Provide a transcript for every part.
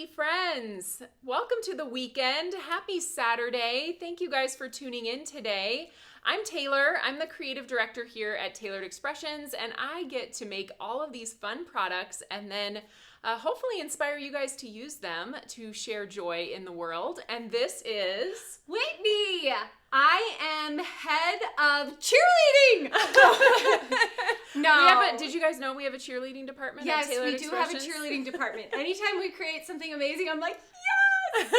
crafty friends. Welcome to the weekend. Happy Saturday. Thank you guys for tuning in today. I'm Taylor. I'm the creative director here at Tailored Expressions, and I get to make all of these fun products and then hopefully inspire you guys to use them to share joy in the world. And this is Whitney. I am head of cheerleading. No. Did you guys know we have a cheerleading department? Yes, at Tailored we do have a Expressions? cheerleading department. Anytime we create something amazing, I'm like, yes!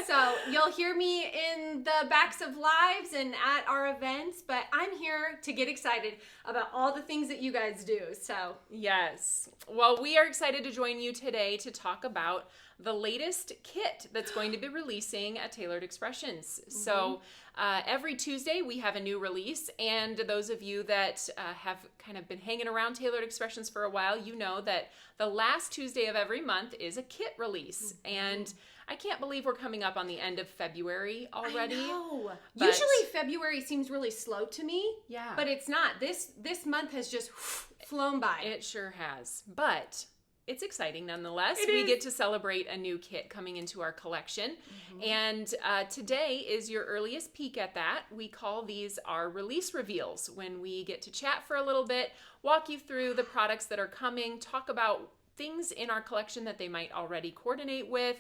So you'll hear me in the backs of lives and at our events, but I'm here to get excited about all the things that you guys do. So yes. Well, we are excited to join you today to talk about the latest kit that's going to be releasing at Tailored Expressions. Mm-hmm. So every Tuesday we have a new release, and those of you that have kind of been hanging around Tailored Expressions for a while, you know that the last Tuesday of every month is a kit release. Mm-hmm. And I can't believe we're coming up on the end of February already. I know. Usually February seems really slow to me. Yeah. But it's not. This month has just flown by. It sure has. But it's exciting nonetheless. We get to celebrate a new kit coming into our collection. Mm-hmm. And today is your earliest peek at that. We call these our release reveals, when we get to chat for a little bit, walk you through the products that are coming, talk about things in our collection that they might already coordinate with,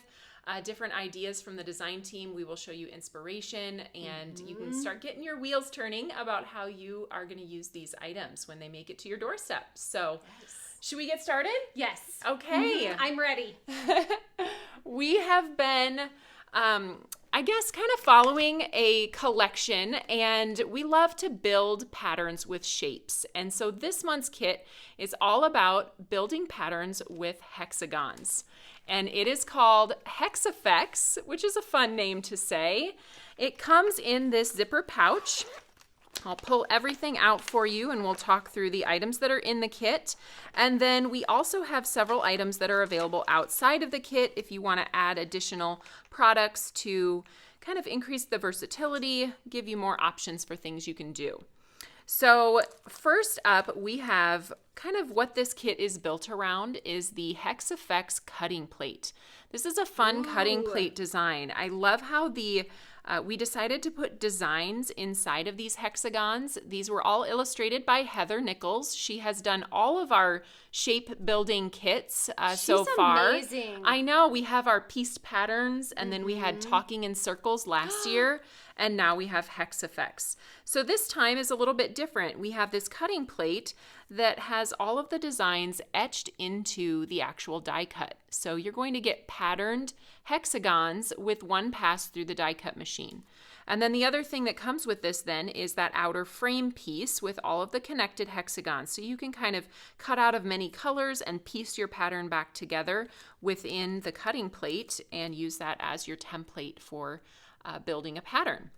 different ideas from the design team. We will show you inspiration, and you can start getting your wheels turning about how you are going to use these items when they make it to your doorstep. So should we get started? Yes. Okay. I'm ready. We have been, I guess, kind of following a collection, and we love to build patterns with shapes. And so this month's kit is all about building patterns with hexagons. And it is called Hex Effects, which is a fun name to say. It comes in this zipper pouch. I'll pull everything out for you, and we'll talk through the items that are in the kit. And then we also have several items that are available outside of the kit if you want to add additional products to kind of increase the versatility, give you more options for things you can do. So first up, we have kind of what this kit is built around is the Hex Effects cutting plate. This is a fun cutting plate design. I love how we decided to put designs inside of these hexagons. These were all illustrated by Heather Nichols. She has done all of our shape building kits so far. She's amazing. I know. We have our pieced patterns, and then we had talking in circles last year, and now we have Hex Effects. So this time is a little bit different. We have this cutting plate that has all of the designs etched into the actual die cut. So you're going to get patterned hexagons with one pass through the die cut machine. And then the other thing that comes with this then is that outer frame piece with all of the connected hexagons. So you can kind of cut out of many colors and piece your pattern back together within the cutting plate and use that as your template for building a pattern.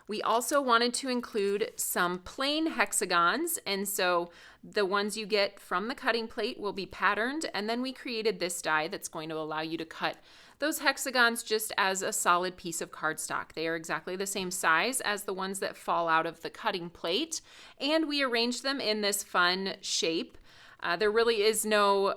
We also wanted to include some plain hexagons, and so the ones you get from the cutting plate will be patterned, and then we created this die that's going to allow you to cut those hexagons just as a solid piece of cardstock. They are exactly the same size as the ones that fall out of the cutting plate, and we arranged them in this fun shape. There really is no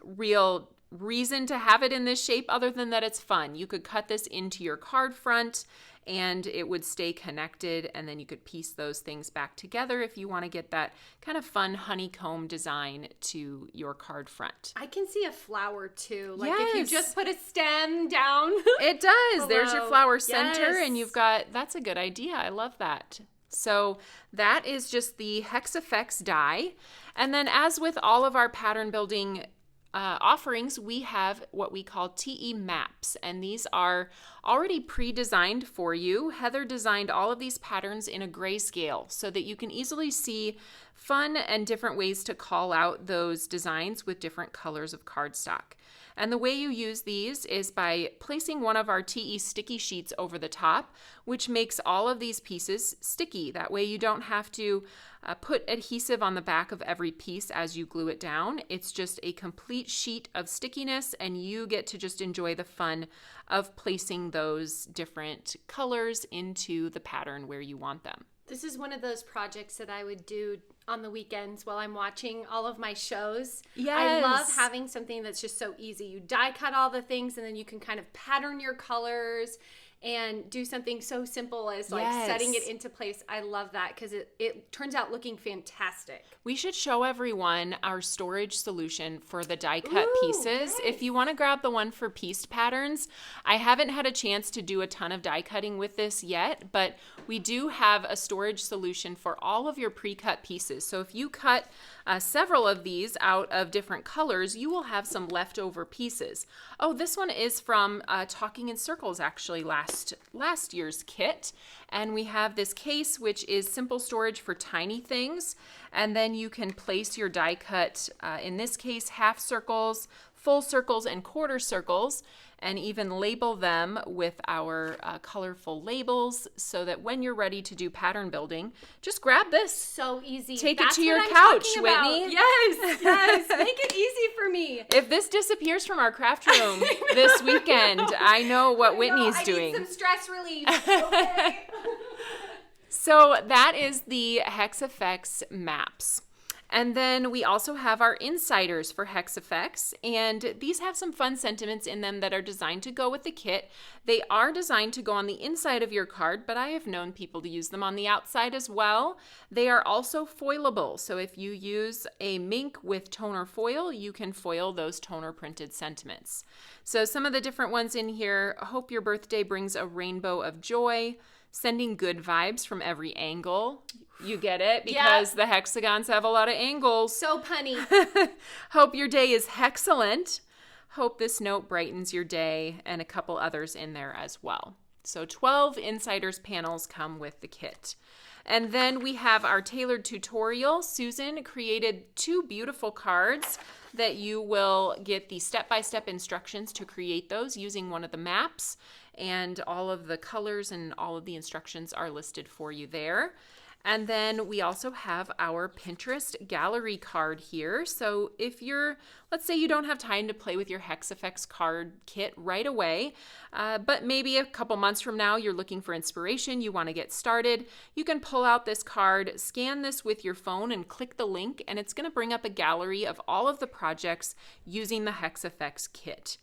real reason to have it in this shape other than that it's fun. You could cut this into your card front and it would stay connected, and then you could piece those things back together if you want to get that kind of fun honeycomb design to your card front. I can see a flower too. Like yes. if you just put a stem down. It does. Hello. There's your flower center, yes. And you've got, that's a good idea. I love that. So that is just the Hex Effects die. And then as with all of our pattern building offerings, we have what we call TE maps, and these are already pre-designed for you. Heather designed all of these patterns in a grayscale so that you can easily see fun and different ways to call out those designs with different colors of cardstock. And the way you use these is by placing one of our TE sticky sheets over the top, which makes all of these pieces sticky. That way you don't have to put adhesive on the back of every piece as you glue it down. It's just a complete sheet of stickiness, and you get to just enjoy the fun of placing those different colors into the pattern where you want them. This is one of those projects that I would do on the weekends while I'm watching all of my shows. Yes. I love having something that's just so easy. You die cut all the things and then you can kind of pattern your colors and do something so simple as like setting it into place. I love that because it turns out looking fantastic. We should show everyone our storage solution for the die cut pieces. Nice. If you want to grab the one for pieced patterns, I haven't had a chance to do a ton of die cutting with this yet, but we do have a storage solution for all of your pre-cut pieces. So if you cut several of these out of different colors, you will have some leftover pieces. Oh, this one is from Talking in Circles, actually, last year's kit. And we have this case, which is simple storage for tiny things. And then you can place your die cut, in this case, half circles, full circles, and quarter circles, and even label them with our colorful labels so that when you're ready to do pattern building, just grab this. So easy. Take That's it to your what I'm couch, talking about. Whitney. Yes. Make it easy for me. If this disappears from our craft room this weekend, I know what Whitney's doing. I need some stress relief. Okay. So that is the Hex Effects maps. And then we also have our insiders for Hex Effects, and these have some fun sentiments in them that are designed to go with the kit. They are designed to go on the inside of your card, but I have known people to use them on the outside as well. They are also foilable, so if you use a mink with toner foil, you can foil those toner printed sentiments. So some of the different ones in here: hope your birthday brings a rainbow of joy, sending good vibes from every angle. You get it? Because the hexagons have a lot of angles. So punny. Hope your day is HEXellent. Hope this note brightens your day, and a couple others in there as well. So 12 insiders panels come with the kit. And then we have our tailored tutorial. Susan created 2 beautiful cards that you will get the step-by-step instructions to create those using one of the maps, and all of the colors and all of the instructions are listed for you there. And then we also have our Pinterest gallery card here. So if let's say you don't have time to play with your Hex Effects card kit right away, but maybe a couple months from now you're looking for inspiration, you want to get started, you can pull out this card, scan this with your phone, and click the link, and it's going to bring up a gallery of all of the projects using the Hex Effects kit.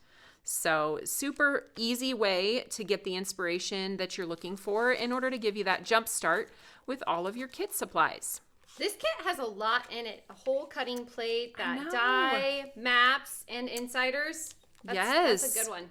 So super easy way to get the inspiration that you're looking for in order to give you that jump start with all of your kit supplies. This kit has a lot in it. A whole cutting plate, that die, maps, and insiders. That's a good one.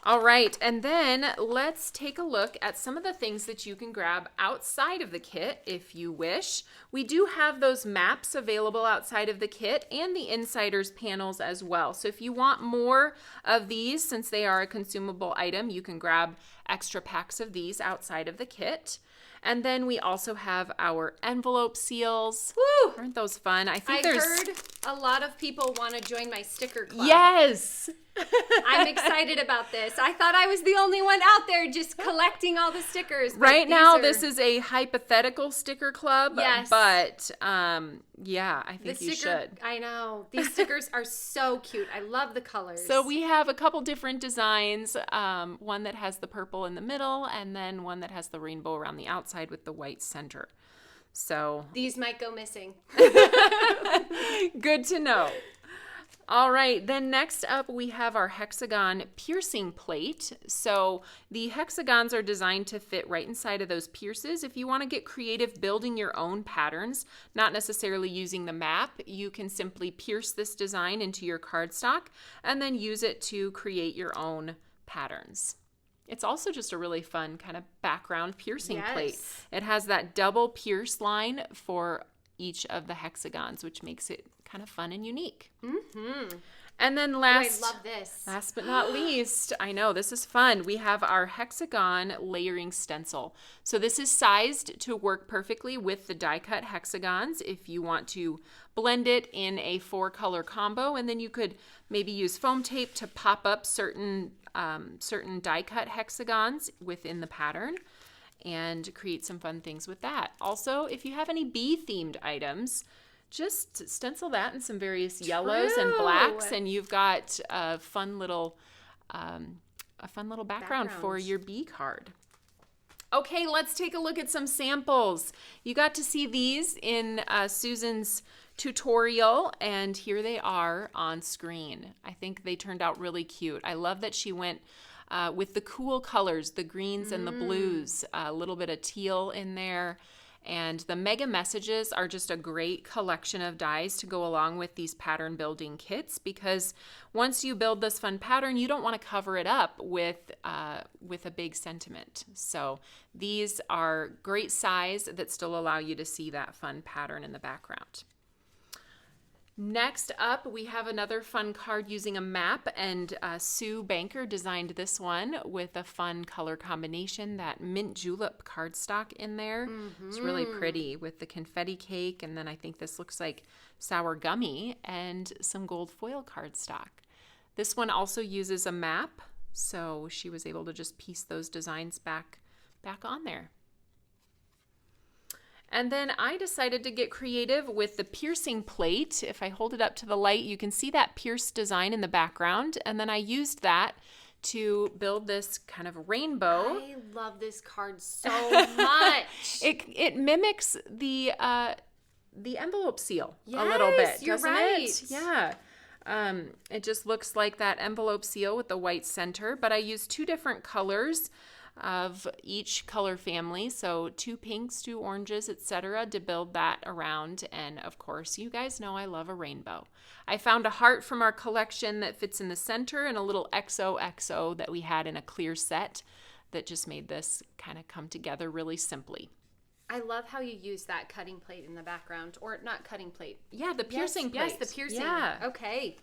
All right, and then let's take a look at some of the things that you can grab outside of the kit if you wish. We do have those maps available outside of the kit and the insiders panels as well. So if you want more of these, since they are a consumable item, you can grab extra packs of these outside of the kit. And then we also have our envelope seals. Woo! Aren't those fun? I heard a lot of people want to join my sticker club. Yes! I'm excited about this. I thought I was the only one out there just collecting all the stickers. Right now, this is a hypothetical sticker club. Yes. But, yeah, I think you should. I know. These stickers are so cute. I love the colors. So we have a couple different designs. One that has the purple in the middle, and then one that has the rainbow around the outside with the white center. So these might go missing. Good to know. All right, then next up we have our hexagon piercing plate. So the hexagons are designed to fit right inside of those pierces. If you want to get creative building your own patterns, not necessarily using the map, you can simply pierce this design into your cardstock and then use it to create your own patterns. It's also just a really fun kind of background piercing plate. It has that double pierce line for each of the hexagons, which makes it kind of fun and unique. Mm-hmm. And then I love this. Last but not least, I know this is fun. We have our hexagon layering stencil. So this is sized to work perfectly with the die cut hexagons if you want to blend it in a 4-color combo, and then you could maybe use foam tape to pop up certain die cut hexagons within the pattern and create some fun things with that. Also, if you have any bee themed items, just stencil that in some various yellows and blacks, and you've got a fun little background for your bee card. Okay, let's take a look at some samples. You got to see these in Susan's tutorial, and here they are on screen. I think they turned out really cute. I love that she went with the cool colors, the greens and the blues, a little bit of teal in there. And the mega messages are just a great collection of dies to go along with these pattern building kits, because once you build this fun pattern, you don't want to cover it up with a big sentiment. So these are great size that still allow you to see that fun pattern in the background. Next up, we have another fun card using a map, and Sue Banker designed this one with a fun color combination, that mint julep cardstock in there. It's really pretty with the confetti cake, and then I think this looks like sour gummy and some gold foil cardstock. This one also uses a map, so she was able to just piece those designs back on there. And then I decided to get creative with the piercing plate. If I hold it up to the light, you can see that pierced design in the background. And then I used that to build this kind of rainbow. I love this card so much. It mimics the envelope seal a little bit, you're doesn't right. it? Yeah. It just looks like that envelope seal with the white center, but I used 2 different colors of each color family, so 2 pinks, 2 oranges, etc., to build that around. And of course, you guys know I love a rainbow. I found a heart from our collection that fits in the center, and a little XOXO that we had in a clear set that just made this kind of come together really simply. I love how you use that cutting plate in the background, or not cutting plate. Yeah, the piercing plate. Yes, the piercing. Yeah. Okay.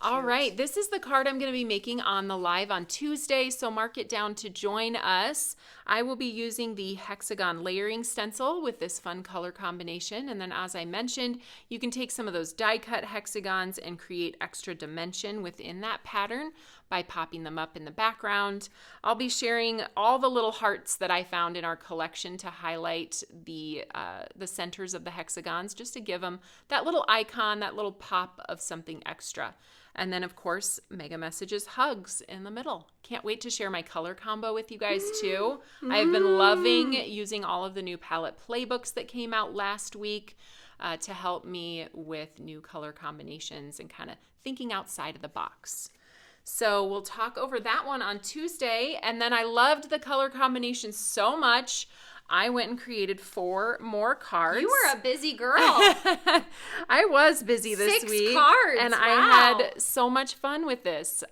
All right, this is the card I'm going to be making on the live on Tuesday, so mark it down to join us. I will be using the Hexagon layering stencil with this fun color combination, and then as I mentioned, you can take some of those die cut hexagons and create extra dimension within that pattern by popping them up in the background. I'll be sharing all the little hearts that I found in our collection to highlight the centers of the hexagons, just to give them that little icon, that little pop of something extra. And then, of course, mega messages, hugs in the middle. Can't wait to share my color combo with you guys, too. I've been loving using all of the new palette playbooks that came out last week to help me with new color combinations and kind of thinking outside of the box. So we'll talk over that one on Tuesday. And then I loved the color combination so much, I went and created 4 more cards. You were a busy girl. I was busy this 6 week. cards. And wow. I had so much fun with this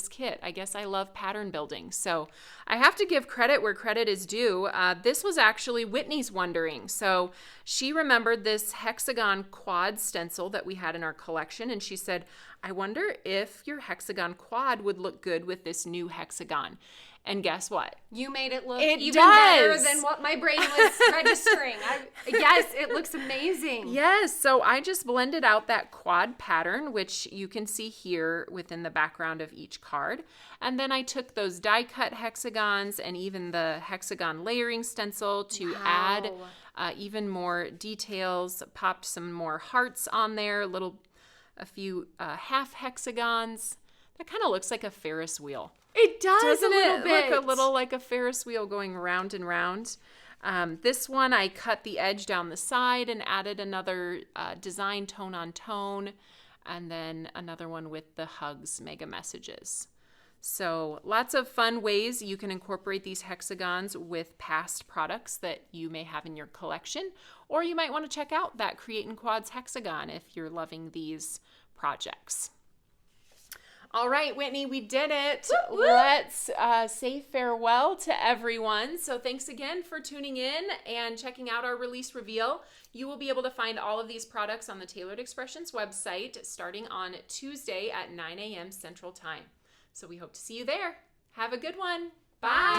kit. I guess I love pattern building. So I have to give credit where credit is due. This was actually Whitney's wondering. So she remembered this hexagon quad stencil that we had in our collection. And she said, I wonder if your hexagon quad would look good with this new hexagon. And guess what? You made it look even better than what my brain was registering. Yes, it looks amazing. Yes, so I just blended out that quad pattern, which you can see here within the background of each card. And then I took those die cut hexagons and even the hexagon layering stencil to add even more details, popped some more hearts on there, a few half hexagons. That kind of looks like a Ferris wheel. It does, doesn't a little it? bit. Look a little like a Ferris wheel going round and round. This one, I cut the edge down the side and added another design tone on tone, and then another one with the hugs mega messages. So lots of fun ways you can incorporate these hexagons with past products that you may have in your collection, or you might want to check out that Create in Quads hexagon if you're loving these projects. All right, Whitney, we did it. Woo, woo. Let's say farewell to everyone. So thanks again for tuning in and checking out our release reveal. You will be able to find all of these products on the Tailored Expressions website starting on Tuesday at 9 a.m. Central Time. So we hope to see you there. Have a good one. Bye.